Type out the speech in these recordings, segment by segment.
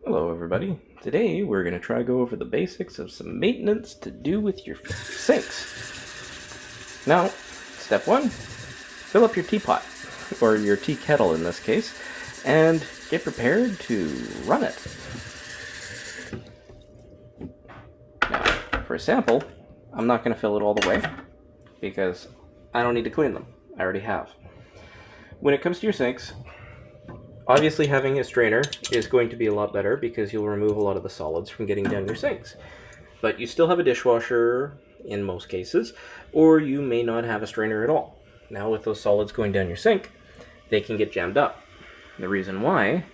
Hello everybody. Today we're going to try to go over the basics of some maintenance to do with your sinks. Now, step one, fill up your teapot, or your tea kettle in this case, and get prepared to run it. Now, for a sample, I'm not going to fill it all the way because I don't need to clean them. I already have. When it comes to your sinks, obviously having a strainer is going to be a lot better because you'll remove a lot of the solids from getting down your sinks. But you still have a dishwasher in most cases, or you may not have a strainer at all. Now with those solids going down your sink, they can get jammed up. The reason why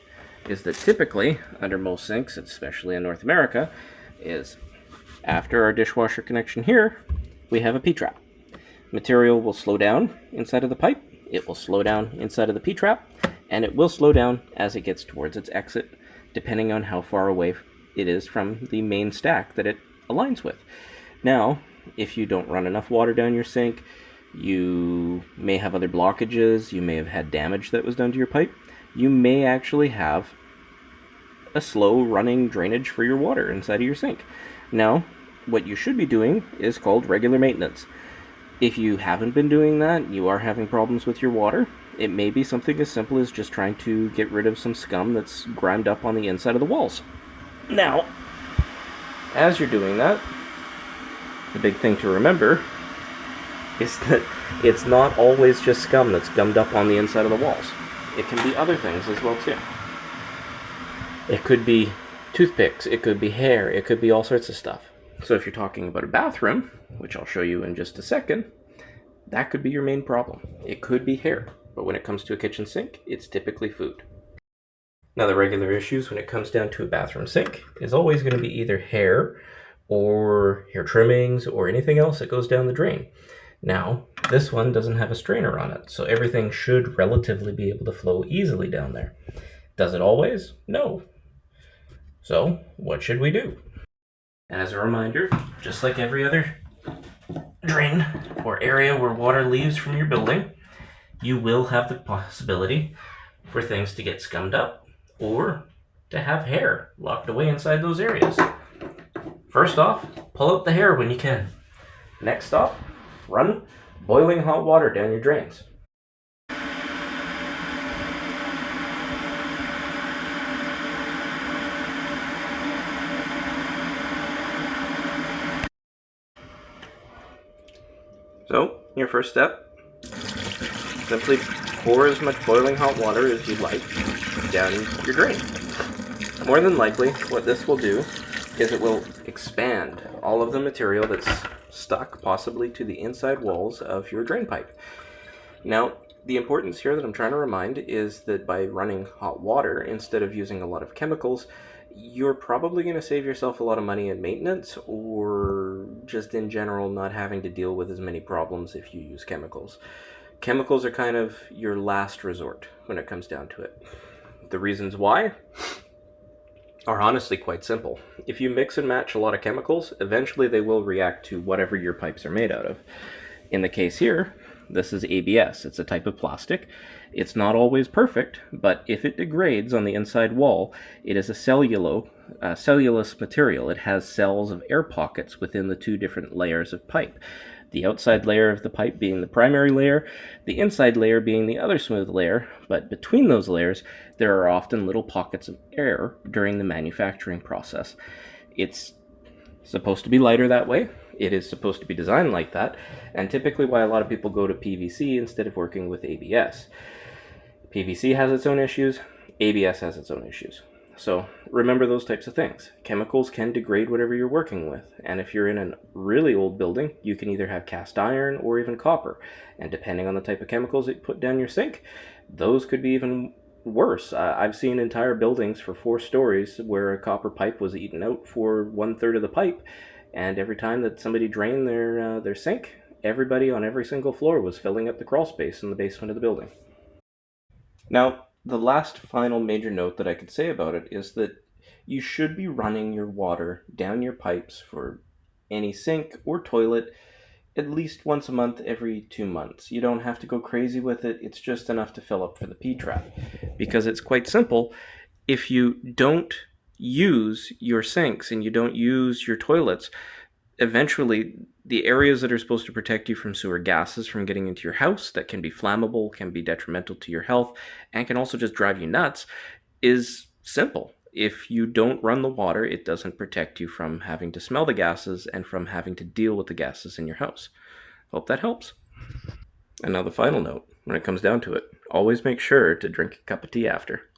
is that typically, under most sinks, especially in North America, is after our dishwasher connection here, we have a P-trap. Material will slow down inside of the pipe, it will slow down inside of the P-trap, and it will slow down as it gets towards its exit, depending on how far away it is from the main stack that it aligns with. Now, if you don't run enough water down your sink, you may have other blockages, you may have had damage that was done to your pipe, you may actually have a slow running drainage for your water inside of your sink. Now, what you should be doing is called regular maintenance. If you haven't been doing that, you are having problems with your water, it may be something as simple as just trying to get rid of some scum that's grimed up on the inside of the walls. Now, as you're doing that, the big thing to remember is that it's not always just scum that's gummed up on the inside of the walls. It can be other things as well too. It could be toothpicks, it could be hair, it could be all sorts of stuff. So if you're talking about a bathroom, which I'll show you in just a second, that could be your main problem. It could be hair, but when it comes to a kitchen sink, it's typically food. Now the regular issues when it comes down to a bathroom sink is always going to be either hair or hair trimmings or anything else that goes down the drain. Now, this one doesn't have a strainer on it, so everything should relatively be able to flow easily down there. Does it always? No. So, what should we do? And as a reminder, just like every other drain or area where water leaves from your building, you will have the possibility for things to get scummed up or to have hair locked away inside those areas. First off, pull out the hair when you can. Next stop, run boiling hot water down your drains. So, your first step, simply pour as much boiling hot water as you'd like down your drain. More than likely, what this will do is it will expand all of the material that's stuck possibly to the inside walls of your drain pipe. Now, the importance here that I'm trying to remind is that by running hot water instead of using a lot of chemicals, you're probably going to save yourself a lot of money in maintenance or just in general not having to deal with as many problems if you use chemicals. Chemicals are kind of your last resort when it comes down to it. The reasons why are honestly quite simple. If you mix and match a lot of chemicals, eventually they will react to whatever your pipes are made out of. In the case here, this is ABS. It's a type of plastic. It's not always perfect, but if it degrades on the inside wall, it is a cellulose material. It has cells of air pockets within the two different layers of pipe. The outside layer of the pipe being the primary layer, the inside layer being the other smooth layer, but between those layers, there are often little pockets of air during the manufacturing process. It's supposed to be lighter that way. It is supposed to be designed like that, and typically why a lot of people go to PVC instead of working with ABS. PVC has its own issues, ABS has its own issues. So remember those types of things. Chemicals can degrade whatever you're working with, and if you're in a really old building, you can either have cast iron or even copper, and depending on the type of chemicals that you put down your sink, those could be even worse. I've seen entire buildings for 4 stories where a copper pipe was eaten out for 1/3 of the pipe, and every time that somebody drained their sink, everybody on every single floor was filling up the crawl space in the basement of the building. Now, the last final major note that I could say about it is that you should be running your water down your pipes for any sink or toilet at least once a month every 2 months. You don't have to go crazy with it. It's just enough to fill up for the P-trap. Because it's quite simple. If you don't use your sinks and you don't use your toilets, eventually the areas that are supposed to protect you from sewer gases from getting into your house, that can be flammable, can be detrimental to your health, and can also just drive you nuts, is simple. If you don't run the water, it doesn't protect you from having to smell the gases and from having to deal with the gases in your house. Hope that helps. And now the final note, when it comes down to it, always make sure to drink a cup of tea after.